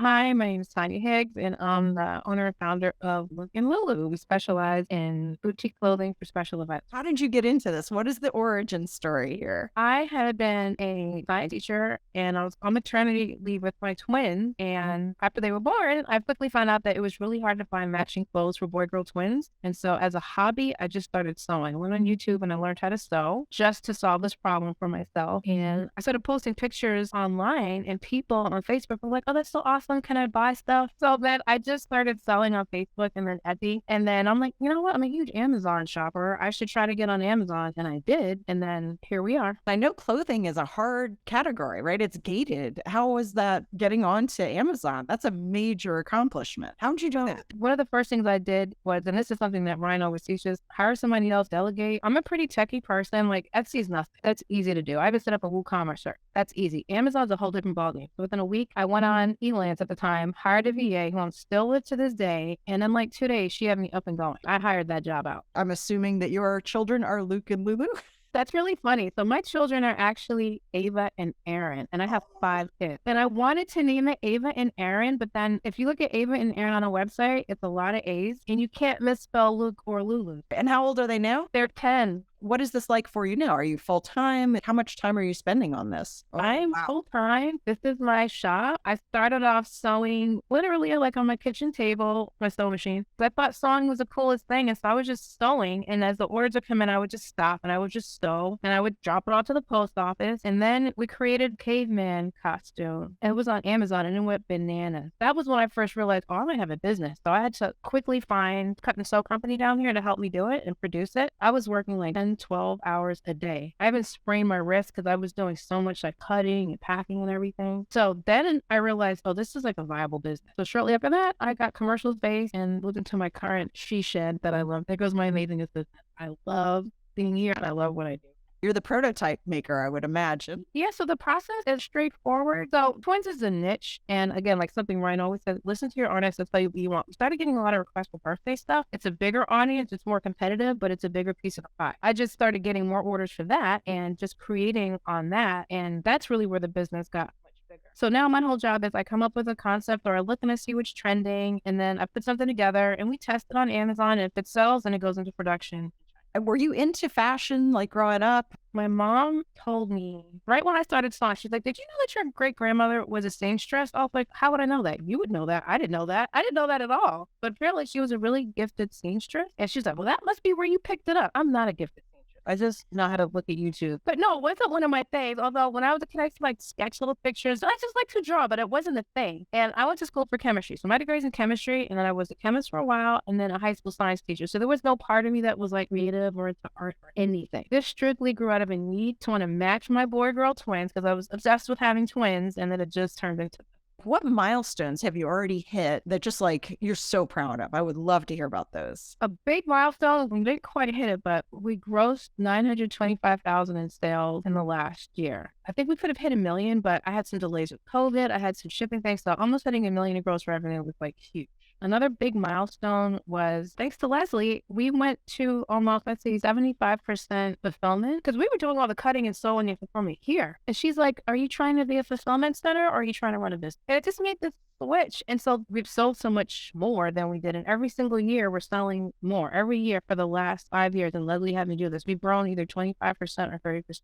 Hi, my name is Tanya Higgs, and I'm the owner and founder of Luke and Lulu. We specialize in boutique clothing for special events. How did you get into this? What is the origin story here? I had been a science teacher and I was on maternity leave with my twins. And after they were born, I quickly found out that it was really hard to find matching clothes for boy girl twins. And so, as a hobby, I just started sewing. I went on YouTube and I learned how to sew just to solve this problem for myself. And I started posting pictures online, and people on Facebook were like, "Oh, that's so awesome. Can I buy stuff?" So then I just started selling on Facebook and then Etsy. And then I'm like, you know what? I'm a huge Amazon shopper. I should try to get on Amazon. And I did. And then here we are. I know clothing is a hard category, right? It's gated. How was that getting onto Amazon? That's a major accomplishment. How did you do that? One of the first things I did was, and this is something that Ryan always teaches, hire somebody else, delegate. I'm a pretty techie person. Like Etsy is nothing. That's easy to do. I even set up a WooCommerce search. That's easy. Amazon's a whole different ballgame. So within a week, I went on Elance at the time, hired a VA who I'm still with to this day. And in like 2 days, she had me up and going. I hired that job out. I'm assuming that your children are Luke and Lulu. That's really funny. So my children are actually Ava and Aaron, and I have 5 kids. And I wanted to name it Ava and Aaron, but then if you look at Ava and Aaron on a website, it's a lot of A's, and you can't misspell Luke or Lulu. And how old are they now? They're 10. What is this like for you now? Are you full time? How much time are you spending on this? I'm Wow. full time. This is my shop. I started off sewing literally like on my kitchen table, my sewing machine. I thought sewing was the coolest thing. And so I was just sewing. And as the orders would come in, I would just stop and I would just sew and I would drop it off to the post office. And then we created caveman costume. And it was on Amazon and it went bananas. That was when I first realized, oh, I might have a business. So I had to quickly find cut and sew company down here to help me do it and produce it. I was working like 10, 12 hours a day. I even sprained my wrist because I was doing so much like cutting and packing and everything. So then I realized, oh, this is like a viable business. So shortly after that, I got commercial space and moved into my current she shed that I love. There goes my amazing assistant. I love being here and I love what I do. You're the prototype maker, I would imagine. Yeah, so the process is straightforward. So twins is a niche. And again, like something Ryan always says, listen to your audience and tell you what you want. We started getting a lot of requests for birthday stuff. It's a bigger audience. It's more competitive, but it's a bigger piece of the pie. I just started getting more orders for that and just creating on that. And that's really where the business got much bigger. So now my whole job is I come up with a concept or I look and see what's trending. And then I put something together and we test it on Amazon. And if it sells, then it goes into production. And were you into fashion like growing up? My mom told me right when I started sewing, she's like, "Did you know that your great grandmother was a seamstress?" I was like, "How would I know that? You would know that. I didn't know that. I didn't know that at all." But apparently she was a really gifted seamstress. And she's like, "Well, that must be where you picked it up." I'm not a gifted seamstress. I just know how to look at YouTube. But no, it wasn't one of my things. Although when I was a kid, I used to like sketch little pictures. I just like to draw, but it wasn't a thing. And I went to school for chemistry. So my degree is in chemistry. And then I was a chemist for a while and then a high school science teacher. So there was no part of me that was like creative or into art or anything. This strictly grew out of a need to want to match my boy girl twins because I was obsessed with having twins. And then it just turned into What milestones have you already hit that just like you're so proud of? I would love to hear about those. a big milestone. We didn't quite hit it, but we grossed 925,000 in sales in the last year. I think we could have hit 1 million, but I had some delays with COVID. I had some shipping things, so almost hitting 1 million in gross revenue was like huge. Another big milestone was thanks to Leslie, we went to almost, let's say, 75% fulfillment because we were doing all the cutting and sewing and fulfillment here. And she's like, "Are you trying to be a fulfillment center or are you trying to run a business?" And it just made this switch. And so we've sold so much more than we did. And every single year we're selling more every year for the last 5 years. And Leslie had me do this. We've grown either 25% or 30%.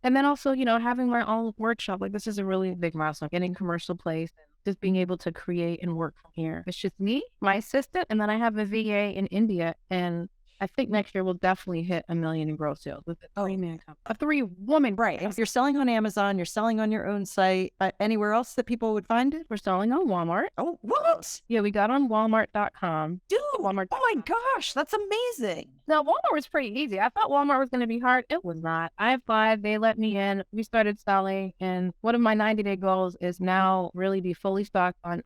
And then also, having my own workshop, like this is a really big milestone, getting commercial place and just being able to create and work from here. It's just me, my assistant, and then I have a VA in India. And I think next year we'll definitely hit 1 million in gross sales with a three-man company, a three-woman. Right. If you're selling on Amazon, you're selling on your own site, anywhere else that people would find it? We're selling on Walmart. Oh, what? Yeah, we got on Walmart.com. Dude, Walmart. oh my gosh, that's amazing. Now, Walmart was pretty easy. I thought Walmart was going to be hard. It was not. I applied. They let me in. We started selling. And one of my 90-day goals is now really be fully stocked on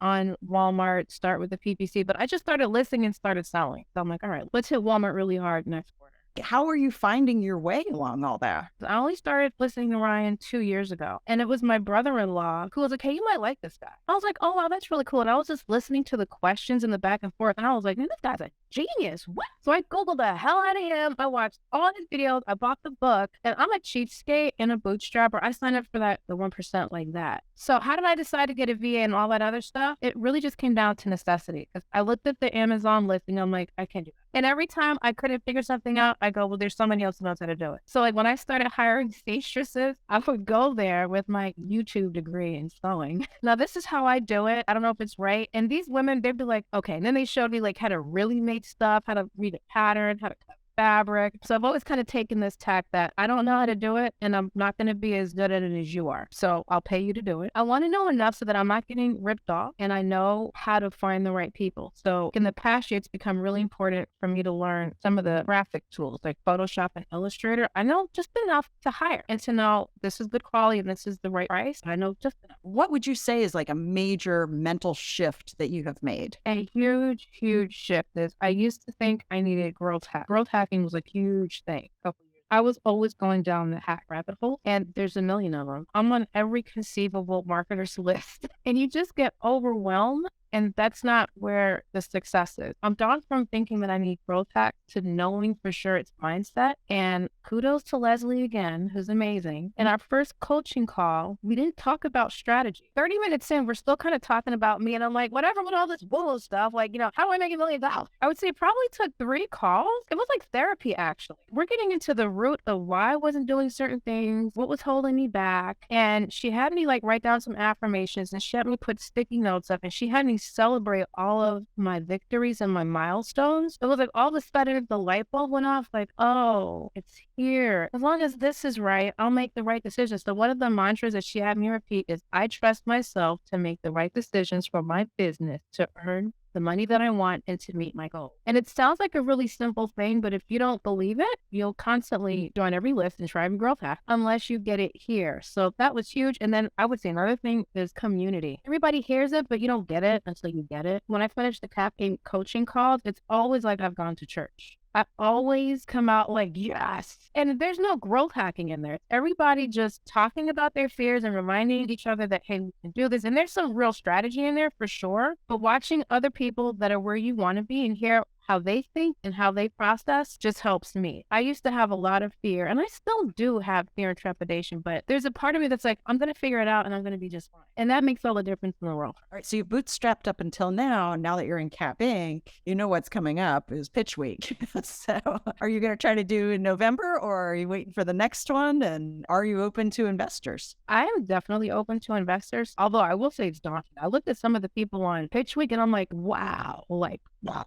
Walmart, start with the PPC. But I just started listing and started selling. So I'm like, all right, let's hit Walmart really hard next quarter. How are you finding your way along all that? I only started listening to Ryan 2 years ago, and it was my brother-in-law who was like, "Hey, you might like this guy." I was like, "Oh, wow, that's really cool." And I was just listening to the questions and the back and forth, and I was like, "Man, this guy's a genius. What?" So I Googled the hell out of him. I watched all his videos. I bought the book, and I'm a cheapskate and a bootstrapper. I signed up for the 1% like that. So how did I decide to get a VA and all that other stuff? It really just came down to necessity because I looked at the Amazon listing. I'm like, I can't do that. And every time I couldn't figure something out, I go, well, there's somebody else who knows how to do it. So like when I started hiring seamstresses, I would go there with my YouTube degree in sewing. Now this is how I do it. I don't know if it's right. And these women, they'd be like, okay. And then they showed me like how to really make stuff, how to read a pattern, how to cut fabric. So I've always kind of taken this tack that I don't know how to do it and I'm not going to be as good at it as you are. So I'll pay you to do it. I want to know enough so that I'm not getting ripped off and I know how to find the right people. So in the past year, it's become really important for me to learn some of the graphic tools like Photoshop and Illustrator. I know just enough to hire and to know this is good quality and this is the right price. I know just enough. What would you say is like a major mental shift that you have made? A huge, huge shift is I used to think I needed growth hack. Growth hacking was a huge thing. A couple years. I was always going down the hack rabbit hole, and there's a million of them. I'm on every conceivable marketer's list, and you just get overwhelmed. And that's not where the success is. I'm gone from thinking that I need growth hack to knowing for sure it's mindset. And kudos to Leslie again, who's amazing. In our first coaching call, we didn't talk about strategy. 30 minutes in, we're still kind of talking about me. And I'm like, whatever with all this bull stuff, like, how do I make $1 million? I would say it probably took 3 calls. It was like therapy, actually. We're getting into the root of why I wasn't doing certain things, what was holding me back. And she had me like write down some affirmations and she had me put sticky notes up and she had me celebrate all of my victories and my milestones. It was like all of a sudden the light bulb went off, like, oh, it's here. As long as this is right, I'll make the right decisions. So one of the mantras that she had me repeat is I trust myself to make the right decisions for my business to earn the money that I want and to meet my goal. And it sounds like a really simple thing, but if you don't believe it, you'll constantly join every list and try every growth hack unless you get it here. So that was huge. And then I would say another thing is community. Everybody hears it, but you don't get it until you get it. When I finish the caffeine coaching calls, it's always like I've gone to church. I always come out like, yes. And there's no growth hacking in there. Everybody just talking about their fears and reminding each other that, hey, we can do this. And there's some real strategy in there for sure. But watching other people that are where you want to be and hear how they think and how they process just helps me. I used to have a lot of fear and I still do have fear and trepidation, but there's a part of me that's like, I'm going to figure it out and I'm going to be just fine. And that makes all the difference in the world. All right. So you bootstrapped up until now. Now that you're in Cap Inc., you know what's coming up is pitch week. So are you going to try to do in November or are you waiting for the next one? And are you open to investors? I am definitely open to investors, although I will say it's daunting. I looked at some of the people on pitch week and I'm like, wow, wow.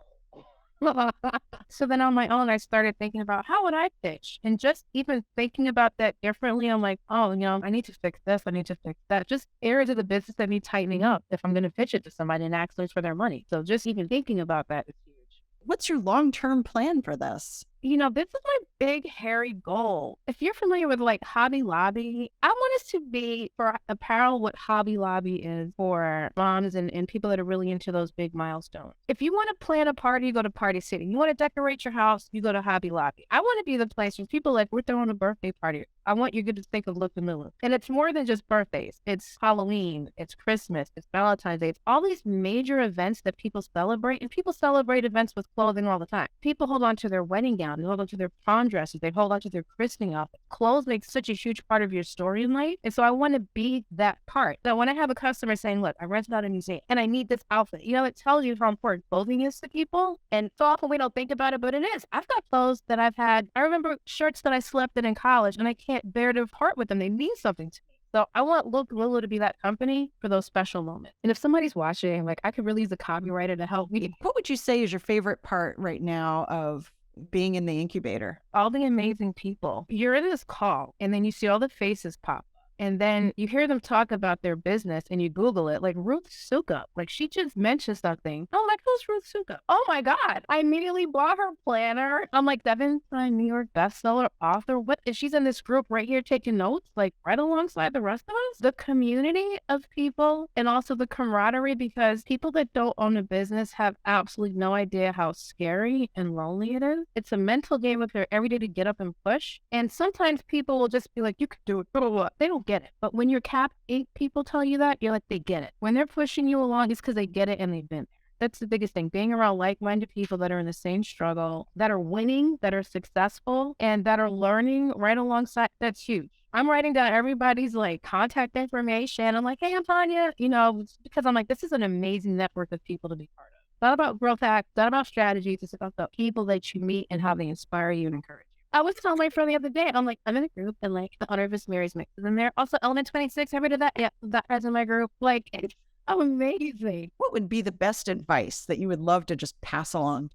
So then on my own, I started thinking about how would I pitch? And just even thinking about that differently, I'm like, oh, I need to fix this. I need to fix that. Just areas of the business that need tightening up if I'm going to pitch it to somebody and ask them for their money. So just even thinking about that is huge. What's your long-term plan for this? This is my big, hairy goal. If you're familiar with like Hobby Lobby, I want us to be for apparel what Hobby Lobby is for moms and people that are really into those big milestones. If you want to plan a party, you go to Party City. You want to decorate your house, you go to Hobby Lobby. I want to be the place where people like, we're throwing a birthday party. I want you to think of Luke and Lulu. And it's more than just birthdays. It's Halloween, it's Christmas, it's Valentine's Day. It's all these major events that people celebrate. And people celebrate events with clothing all the time. People hold on to their wedding gown. They hold on to their prom dresses. They hold on to their christening outfit. Clothes make such a huge part of your story in life. And so I want to be that part. So when I have a customer saying, look, I rented out a museum and I need this outfit, it tells you how important clothing is to people. And so often we don't think about it, but it is. I've got clothes that I've had. I remember shirts that I slept in college and I can't bear to part with them. They mean something to me. So I want Luke and Lulu to be that company for those special moments. And if somebody's watching, like I could really use a copywriter to help me. What would you say is your favorite part right now of being in the incubator? All the amazing people. You're in this call and then you see all the faces pop up. And then you hear them talk about their business and you Google it, like Ruth Sukup. Like she just mentioned something. I'm like, who's Ruth Sukup? Oh my God. I immediately bought her planner. I'm like, 7-time New York bestseller author. What is she's in this group right here taking notes, like right alongside the rest of us? The community of people and also the camaraderie, because people that don't own a business have absolutely no idea how scary and lonely it is. It's a mental game with her every day to get up and push. And sometimes people will just be like, you can do it, blah, blah, blah. They don't get it. But when your cap 8 people tell you that, you're like, they get it. When they're pushing you along, it's because they get it and they've been there. That's the biggest thing. Being around like-minded people that are in the same struggle, that are winning, that are successful, and that are learning right alongside, that's huge. I'm writing down everybody's like contact information. I'm like, hey, I'm Tanya, because I'm like, this is an amazing network of people to be part of. It's not about growth hacks, it's not about strategies, it's about the people that you meet and how they inspire you and encourage you. I was telling my friend the other day, I'm like, I'm in a group and like the Honor of Miss Mary's mix is in there. Also, Element 26, ever did that? Yeah, that guy's in my group. Like, it's amazing. What would be the best advice that you would love to just pass along?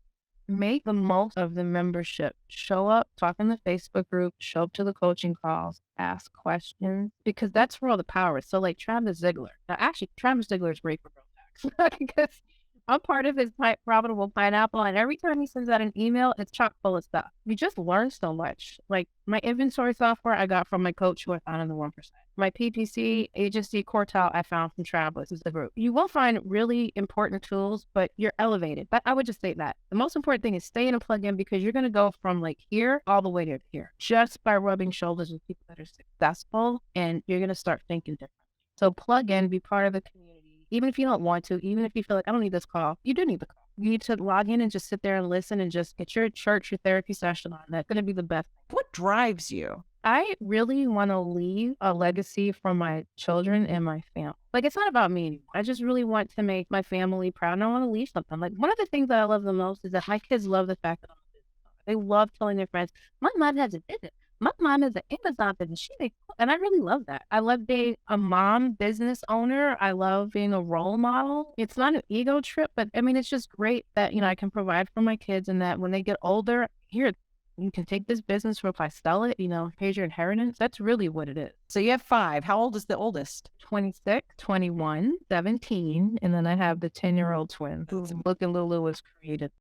Make the most of the membership. Show up, talk in the Facebook group, show up to the coaching calls, ask questions, because that's where all the power is. So like Travis Ziegler. Now, actually, Travis Ziegler is great for growth hacks because I'm part of his profitable pineapple, and every time he sends out an email, it's chock full of stuff. You just learn so much. Like my inventory software, I got from my coach who I found in the 1%. My PPC agency quartile, I found from Travis, is the group. You will find really important tools, but you're elevated. But I would just say that the most important thing is stay in and plug in, because you're going to go from like here all the way to here just by rubbing shoulders with people that are successful, and you're going to start thinking differently. So plug in, be part of the community. Even if you don't want to, even if you feel like, I don't need this call, you do need the call. You need to log in and just sit there and listen and just get your church, your therapy session on. That's going to be the best. What drives you? I really want to leave a legacy for my children and my family. Like, it's not about me anymore. I just really want to make my family proud, and I want to leave something. Like, one of the things that I love the most is that my kids love the fact that I'm a business owner. They love telling their friends, my mom has a business. My mom is an Amazon business. And I really love that. I love being a mom business owner. I love being a role model. It's not an ego trip, but I mean, it's just great that, I can provide for my kids, and that when they get older, here, you can take this business, or if I sell it, here's your inheritance. That's really what it is. So you have 5. How old is the oldest? 26, 21, 17, and then I have the 10-year-old twin. Luke and Lulu was created